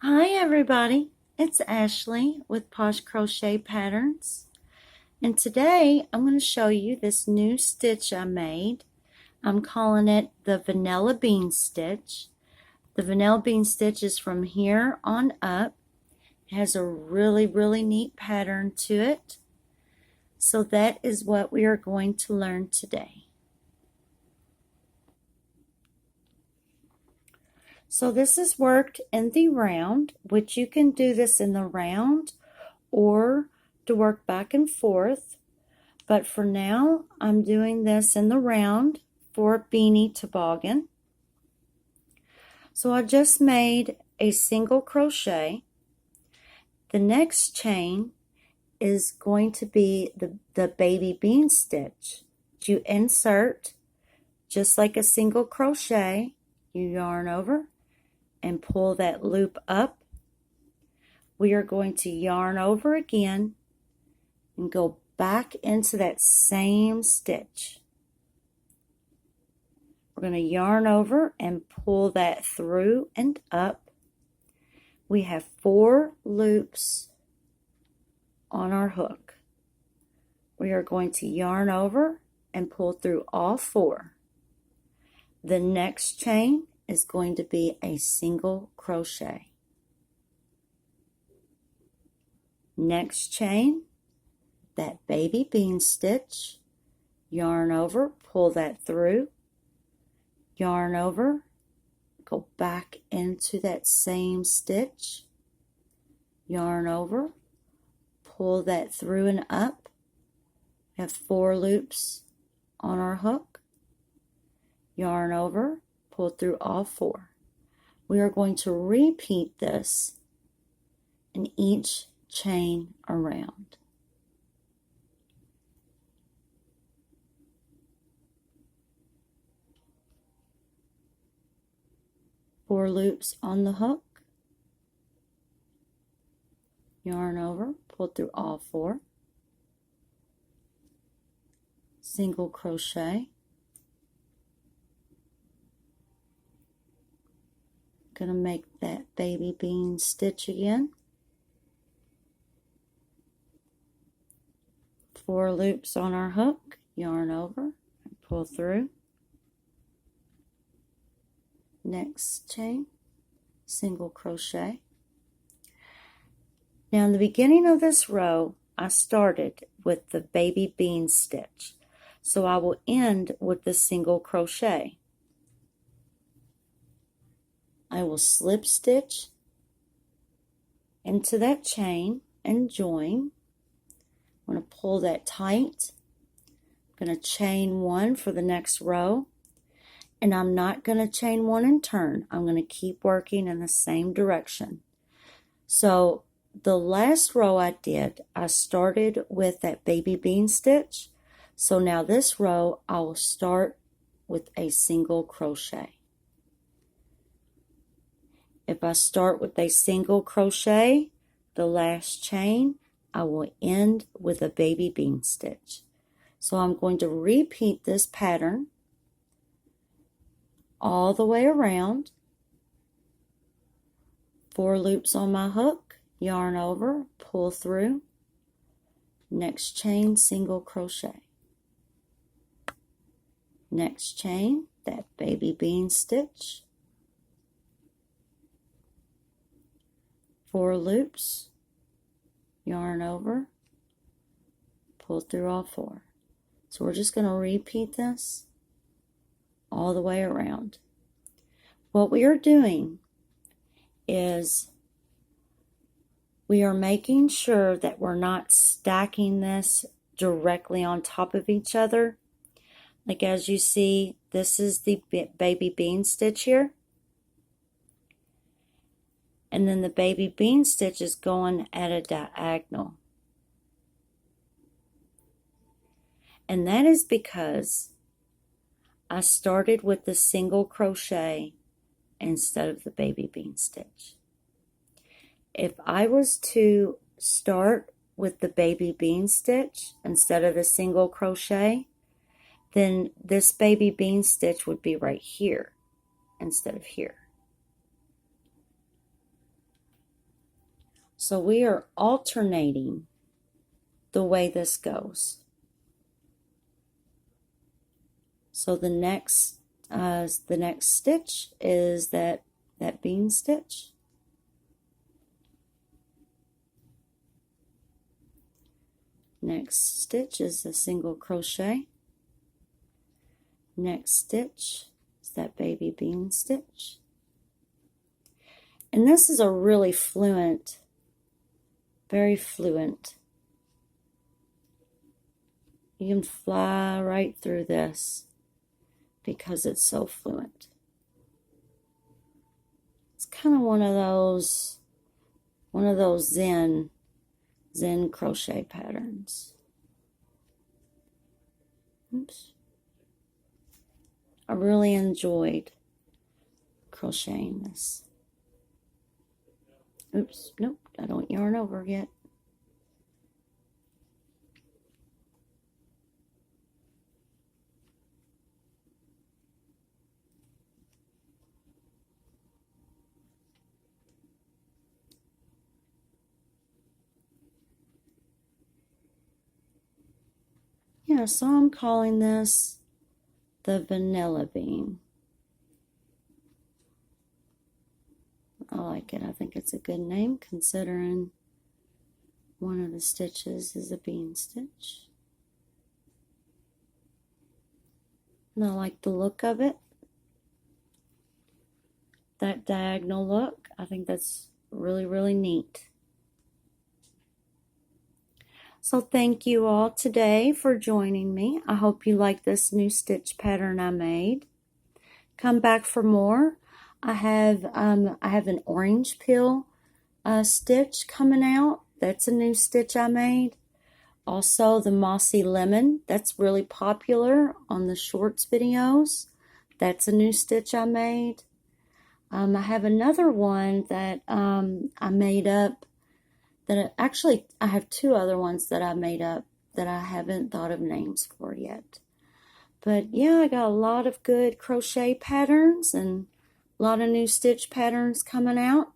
Hi everybody, it's Ashley with Posh Crochet Patterns, and today I'm going to show you this new stitch I made. I'm calling it the Vanilla Bean Stitch. The Vanilla Bean Stitch is from here on up. It has a really neat pattern to it. So that is what we are going to learn today. So this is worked in the round, which you can do this in the round or to work back and forth. But for now, I'm doing this in the round for a beanie toboggan. So I just made a single crochet. The next chain is going to be the baby bean stitch. You insert just like a single crochet, you yarn over and pull that loop up. We are going to yarn over again and go back into that same stitch. We're going to yarn over and pull that through and up. We have 4 loops on our hook. We are going to yarn over and pull through all 4. The next chain is going to be a single crochet. Next chain, that baby bean stitch, yarn over, pull that through, yarn over, go back into that same stitch, yarn over, pull that through and up. We have 4 loops on our hook, yarn over, pull through all 4. We are going to repeat this in each chain around. Four loops on the hook, yarn over, pull through all 4, single crochet, gonna make that baby bean stitch again, 4 loops on our hook, yarn over and pull through. Next chain, single crochet. Now in the beginning of this row, I started with the baby bean stitch, so I will end with the single crochet. I will slip stitch into that chain and join. I'm going to pull that tight. I'm going to chain 1 for the next row, and I'm not going to chain 1 and turn. I'm going to keep working in the same direction. So the last row I did, I started with that baby bean stitch. So now this row, I will start with a single crochet. If I start with a single crochet, the last chain, I will end with a baby bean stitch. So I'm going to repeat this pattern all the way around. 4 loops on my hook, yarn over, pull through, next chain, single crochet. Next chain, that baby bean stitch, 4 loops, yarn over, pull through all 4. So we're just going to repeat this all the way around. What we are doing is we are making sure that we're not stacking this directly on top of each other. Like as you see, this is the baby bean stitch here. And then the baby bean stitch is going at a diagonal. And that is because I started with the single crochet instead of the baby bean stitch. If I was to start with the baby bean stitch instead of the single crochet, then this baby bean stitch would be right here instead of here. So we are alternating the way this goes. So the next stitch is that bean stitch. Next stitch is a single crochet. Next stitch is that baby bean stitch. And this is a really fluent, very fluent. You can fly right through this because it's so fluent. It's kind of one of those zen crochet patterns. Oops. I really enjoyed crocheting this. Oops, nope, I don't yarn over yet. Yeah, so I'm calling this the vanilla bean. I like it. I think it's a good name considering one of the stitches is a bean stitch. And I like the look of it. That diagonal look. I think that's really, really neat. So thank you all today for joining me. I hope you like this new stitch pattern I made. Come back for more. I have an orange peel stitch coming out. That's a new stitch I made. Also the mossy lemon. That's really popular on the shorts videos. That's a new stitch I made. I have another one that I made up. I have two other ones that I made up that I haven't thought of names for yet. But yeah, I got a lot of good crochet patterns and a lot of new stitch patterns coming out.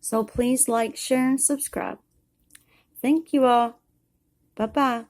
So please like, share, and subscribe. Thank you all. Bye-bye.